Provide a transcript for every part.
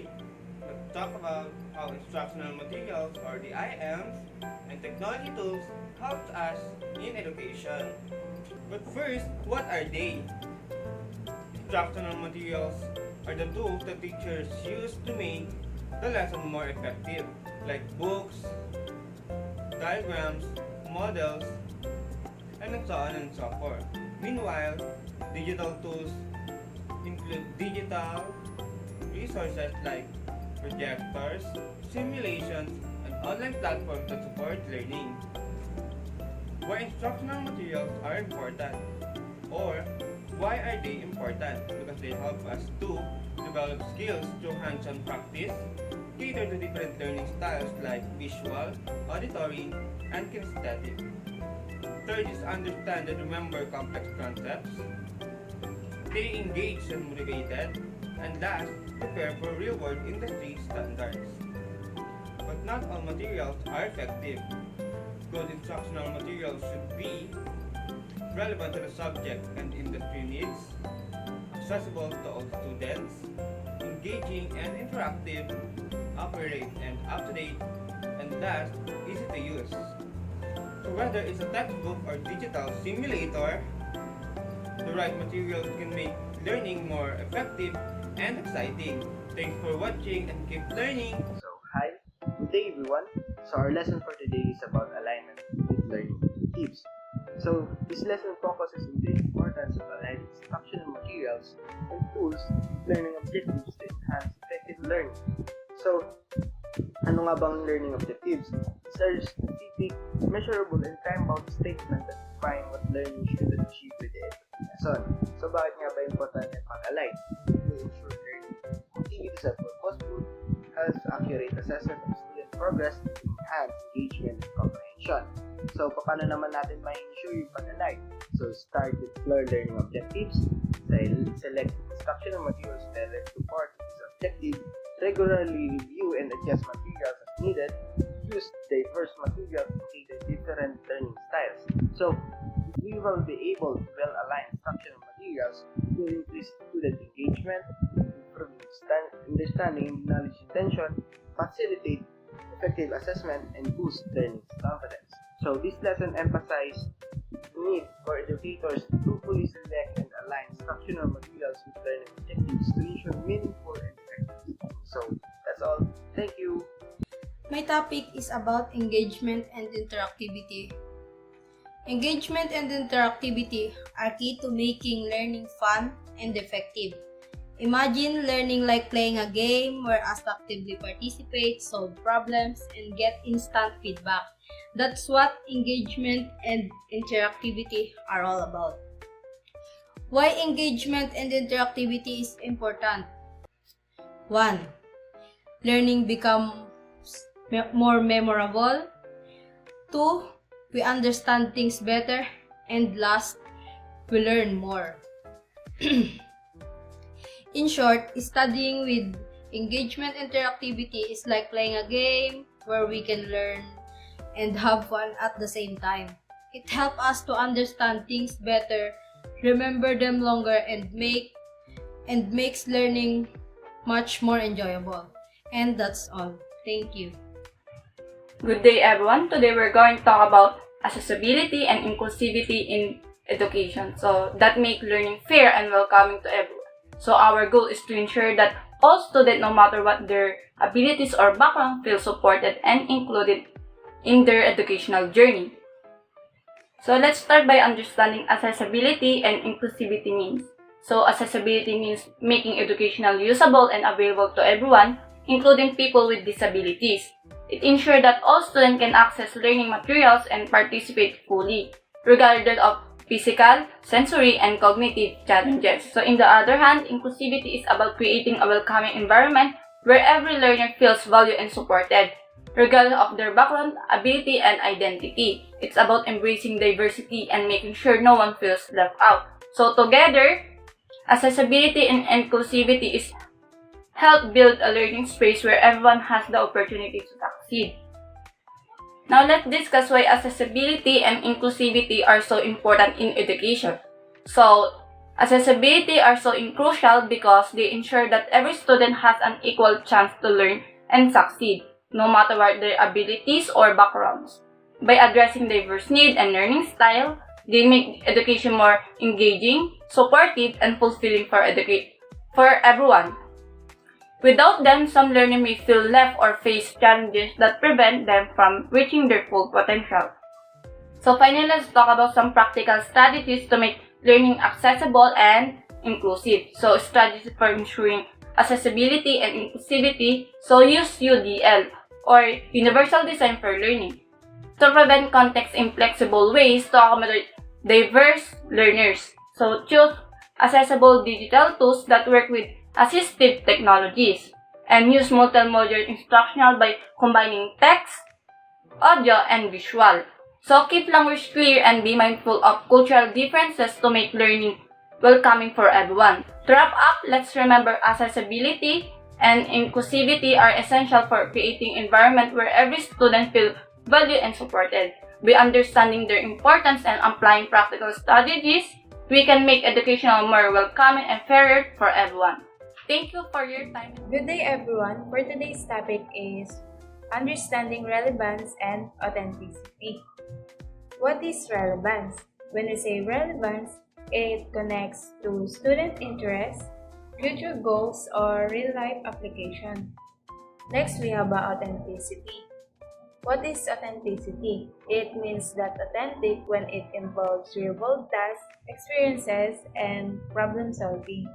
today, let's talk about how instructional materials or the IMs and technology tools help us in education. But first, what are they? Instructional materials are the tools that teachers use to make the lesson more effective, like books, diagrams, models, and so on and so forth. Meanwhile, digital tools include digital resources like projectors, simulations, and online platforms that support learning. Why instructional materials are important? Or why are they important? Because they help us to develop skills through hands-on practice, cater to different learning styles like visual, auditory, and kinesthetic. Third is understand and remember complex concepts. Stay engaged and motivated. And last, prepare for real-world industry standards. But not all materials are effective. Good instructional materials should be relevant to the subject and industry needs, accessible to all students, engaging and interactive, accurate and up-to-date, and last, easy to use. So whether it's a textbook or digital simulator, the right materials can make learning more effective and exciting. Thanks for watching and keep learning! So, hi, good day everyone. So, our lesson for today is about alignment with learning objectives. So, this lesson focuses on the importance of aligning instructional materials and tools with learning objectives to enhance effective learning. So, ano nga bang learning objectives? These are specific, measurable, and time-bound statements that define what learning should achieve with the end of the lesson. So, bakit nga ba importante pag-align? To ensure learning activities are purposeful, helps accurate assessment of student progress, and enhance engagement and comprehension. So, paano naman natin ma-ensure yung pag-align? So, start with clear learning objectives. Select instructional materials that support this objective. Regularly review and adjust materials as needed. Use diverse materials to cater different learning styles. So, we will be able to well align instructional materials to increase student engagement, improve understanding, knowledge retention, facilitate effective assessment, and boost learning confidence. So, this lesson emphasizes the need for educators to fully select and align instructional materials with learning objectives to ensure meaningful and effective teaching. So, that's all. Thank you. My topic is about engagement and interactivity. Engagement and interactivity are key to making learning fun and effective. Imagine learning like playing a game where us actively participate, solve problems, and get instant feedback. That's what engagement and interactivity are all about. Why engagement and interactivity is important? 1. Learning becomes more memorable. 2. We understand things better. And last, we learn more. In short, studying with engagement interactivity is like playing a game where we can learn and have fun at the same time. It helps us to understand things better, remember them longer, and makes learning much more enjoyable. And that's all. Thank you. Good day everyone. Today we're going to talk about accessibility and inclusivity in education. So that make learning fair and welcoming to everyone. So our goal is to ensure that all students, no matter what their abilities or background, feel supported and included in their educational journey. So let's start by understanding accessibility and inclusivity means. So accessibility means making educational usable and available to everyone, including people with disabilities. It ensures that all students can access learning materials and participate fully, regardless of physical, sensory, and cognitive challenges. So in the other hand, inclusivity is about creating a welcoming environment where every learner feels valued and supported, regardless of their background, ability, and identity. It's about embracing diversity and making sure no one feels left out. So together, accessibility and inclusivity is help build a learning space where everyone has the opportunity to succeed. Now let's discuss why accessibility and inclusivity are so important in education. So Accessibility are so crucial because they ensure that every student has an equal chance to learn and succeed, no matter what their abilities or backgrounds. By addressing diverse needs and learning style, they make education more engaging, supportive, and fulfilling for everyone. Without them, some learners may feel left or face challenges that prevent them from reaching their full potential. So finally, let's talk about some practical strategies to make learning accessible and inclusive. So strategies for ensuring accessibility and inclusivity. So use UDL or Universal Design for Learning to prevent context in flexible ways to accommodate diverse learners. So choose accessible digital tools that work with assistive technologies and use multimodal instructional by combining text, audio, and visual. So keep language clear and be mindful of cultural differences to make learning welcoming for everyone. To wrap up, let's remember accessibility and inclusivity are essential for creating an environment where every student feels valued and supported. By understanding their importance and applying practical strategies, we can make education more welcoming and fairer for everyone. Thank you for your time. Good day, everyone. For today's topic is understanding relevance and authenticity. What is relevance? When we say relevance, it connects to student interests, future goals, or real-life application. Next, we have authenticity. What is authenticity? It means that authentic when it involves real-world tasks, experiences, and problem solving.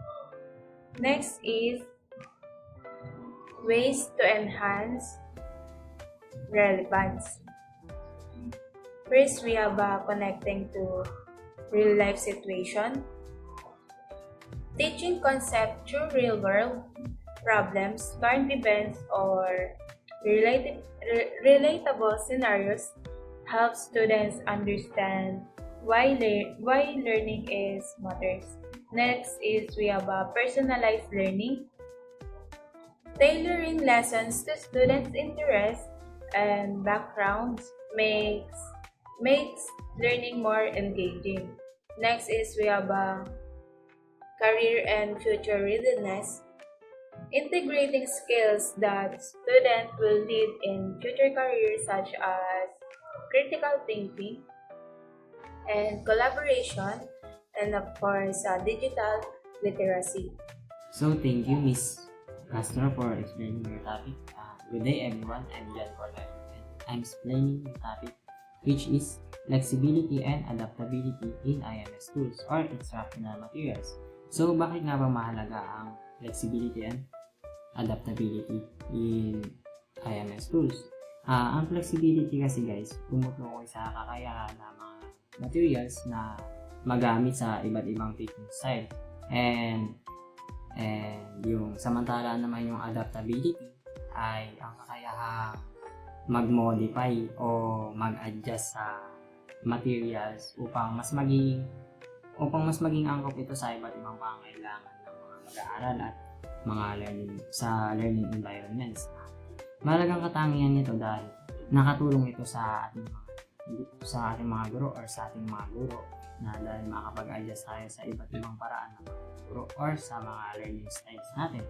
Next is ways to enhance relevance. First, we have connecting to real-life situation, teaching concept through real-world problems, current events, or relatable scenarios helps students understand why learning is matters. Next is we have personalized learning, tailoring lessons to students' interests and backgrounds makes learning more engaging. Next is we have career and future readiness, integrating skills that students will need in future careers such as critical thinking and collaboration, and of course digital literacy. So thank you, Miss Castro, for explaining your topic. Good day, everyone. I'm Jan Corlano, and I'm explaining the topic, which is flexibility and adaptability in IMS tools or instructional materials. So, bakit nga ba mahalaga ang flexibility and adaptability in IMS tools? Ang flexibility kasi guys, tumutukoy sa kakayahan ng mga materials na magamit sa iba't ibang teaching style. And yung samantala naman yung adaptability ay ang kakayahang mag-modify o mag-adjust sa materials upang mas maging angkop ito sa iba't ibang pangangailangan ng mga mag-aaral at mga learning environments. Mahalagang katangian nito dahil nakatulong ito sa ating mga guro or sa ating mga guro na dahil makapag-adjust tayo sa iba't ibang paraan ng mga guro or sa mga learning styles natin.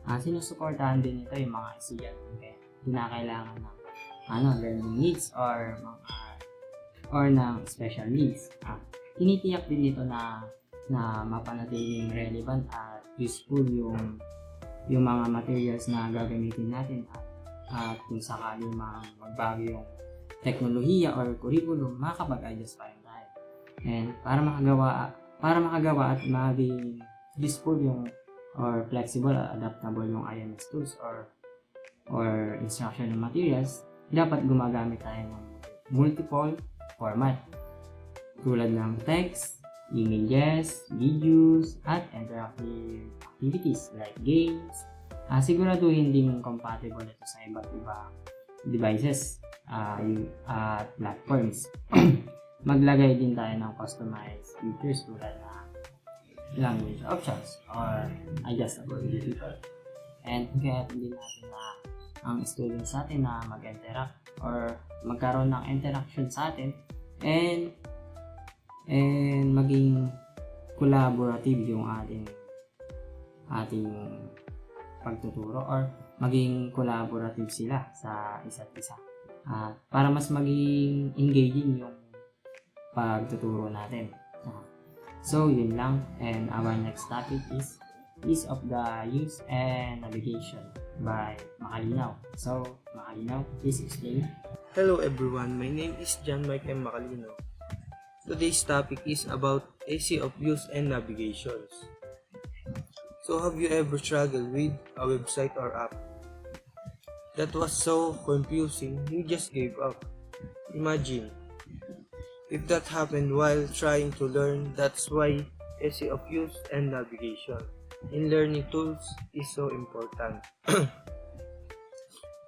Sinusuportahan din ito yung mga estudyante kaya kinakailangan ng learning needs or ng special needs. Tinitiyak din ito na mapanatiling relevant at useful yung mga materials na gagamitin natin at kung sakali magbago yung teknolohiya or curriculum, makakapag-adjust pa rin tayo. And para makagawa at maging useful yung or flexible at adaptable yung IMS tools or instructional materials, dapat gumagamit tayo ng multiple format tulad ng text, images, videos, at interactive activities like games. Siguraduhin din compatible ito sa iba't ibang devices at platforms. Maglagay din tayo ng customized features tulad ng language options or adjustable editor. And kaya din natin na ang students natin na mag-interact or magkaroon ng interaction sa atin and maging collaborative yung ating pagtuturo or maging collaborative sila sa isa't isa. Para mas maging engaging yung pagtuturo natin. So, yun lang. And our next topic is ease of the use and navigation by Makalinaw. So, Makalinaw, please explain. Hello everyone, my name is John Mike M. Macalino. Today's topic is about ease of use and navigations. So have you ever struggled with a website or app that was so confusing you just gave up? Imagine if that happened while trying to learn. That's why ease of use and navigation in learning tools is so important.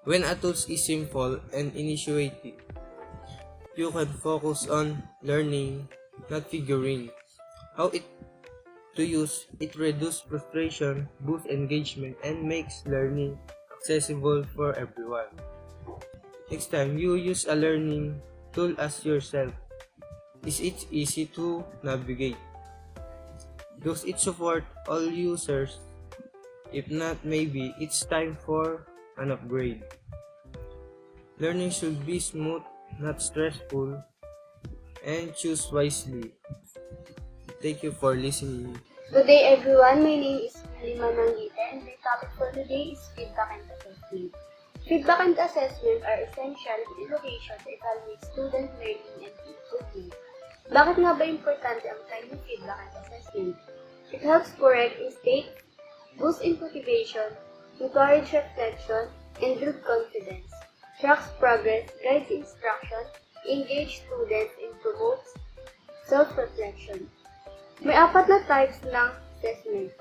When a tool is simple and intuitive, you can focus on learning, not figuring how it to use. It reduces frustration, boosts engagement, and makes learning accessible for everyone. Next time you use a learning tool, ask yourself, is it easy to navigate? Does it support all users? If not, maybe it's time for an upgrade. Learning should be smooth, not stressful, and choose wisely. Thank you for listening. Good day everyone, my name is Lima Mangita and the topic for today is feedback and assessment. Feedback and assessment are essential in education to evaluate student learning and improvement. Bakit nga ba importante ang timely feedback and assessment? It helps correct mistakes, boost in motivation, encourage reflection, and build confidence. Tracks progress, guides instruction, engage students, and promotes self-reflection. May 4 na types ng assessment: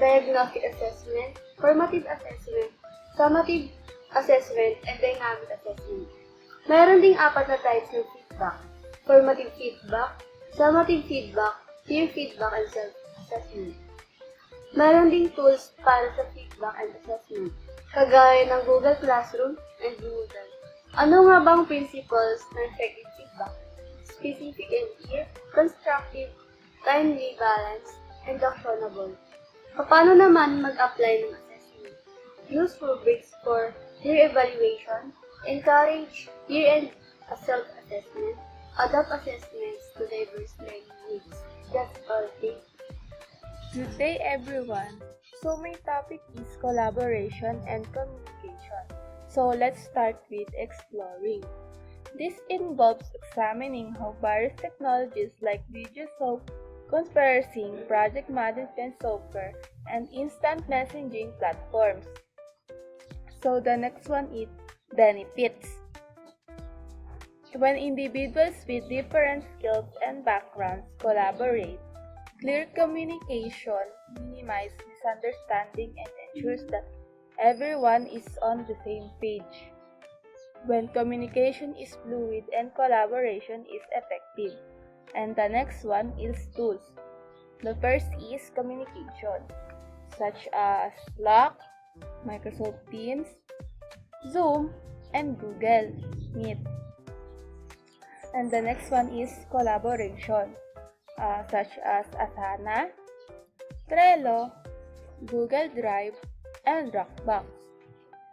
diagnostic assessment, formative assessment, summative assessment, and dynamic assessment. Mayroon ding 4 na types ng feedback: formative feedback, summative feedback, peer feedback, and self-assessment. Mayroon ding tools para sa feedback and assessment, kagaya ng Google Classroom and Moodle. Ano nga bang principles ng effective feedback? Specific and clear, constructive, timely, balanced, and actionable. Paano naman mag-apply ng assessment? Use rubrics for year evaluation, encourage year-end self-assessment, adapt assessments to diverse learning needs. That's all. Thank you. Good day everyone! So my topic is collaboration and communication. So let's start with exploring. This involves examining how various technologies like video soap, conferencing, project management software, and instant messaging platforms. So the next one is benefits. When individuals with different skills and backgrounds collaborate, clear communication minimizes misunderstanding and ensures that everyone is on the same page. When communication is fluid and collaboration is effective. And the next one is tools. The first is communication, such as Slack, Microsoft Teams, Zoom, and Google Meet. And the next one is collaboration, such as Asana, Trello, Google Drive, and Dropbox.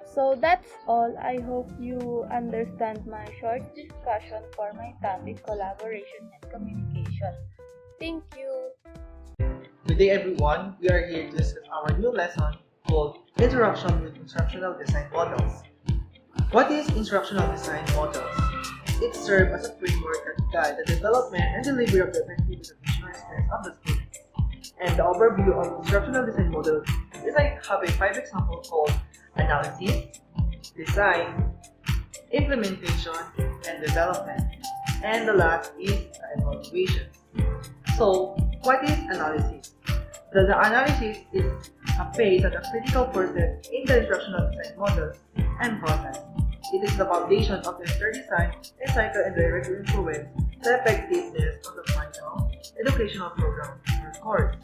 So that's all. I hope you understand my short discussion for my topic, collaboration and communication. Thank you. Good day everyone, we are here to discuss our new lesson called Introduction with Instructional Design Models. What is instructional design models? It serves as a framework that guides the development and delivery of the effective educational experience of the student. And the overview of instructional design models is I have a 5 examples called analysis, design, implementation, and development. And the last is evaluation. So, what is analysis? The analysis is a phase at a critical process in the instructional design model and process. It is the foundation of the entire design and cycle and directly influence the effectiveness of the final educational program or course.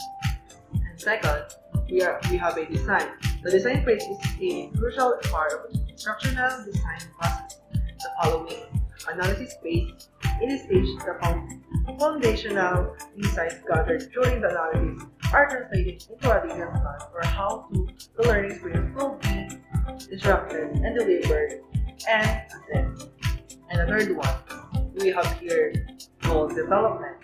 And second, we have a design. The design phase is a crucial part of the instructional design process. The following analysis phase, In this stage, the foundational insights gathered during the analysis are translated into a detailed plan for how the learning experience will be instructed and delivered and assessed. And the third one we have here called development.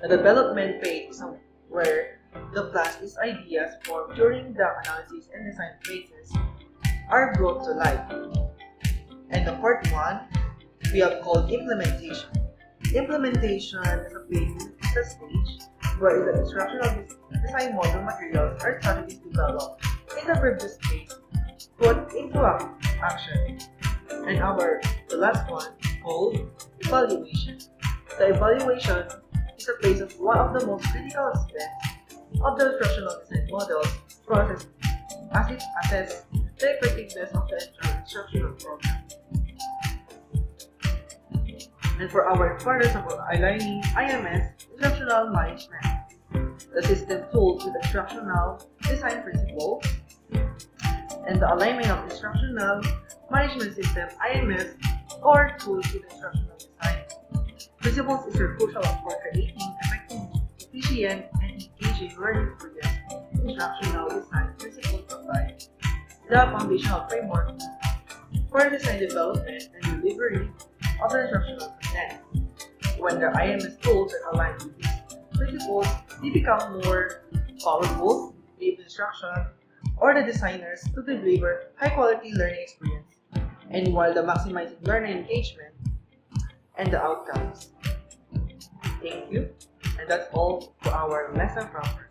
The development phase is where the plans is ideas formed during the analysis and design phases are brought to life. And the fourth one we have called implementation. Implementation is a phase, is a stage where the instructional design model materials or strategies developed in the previous phase put into action. And the last one called evaluation. The evaluation is a phase of one of the most critical aspects of the instructional design model's process as it assesses the effectiveness of the instructional program. And for our importance of aligning IMS instructional management, the system tools with instructional design principles, and the alignment of instructional management system IMS core tools with instructional design principles is crucial for creating effective, efficient, and engaging learning projects. Instructional design principles provide the foundational framework for design development and delivery of the instructional content. When the IMS tools are aligned with these principles, they become more powerful, give instruction, or the designers to deliver high-quality learning experience, and while the maximizing learning engagement and the outcomes. Thank you, and that's all for our lesson proper.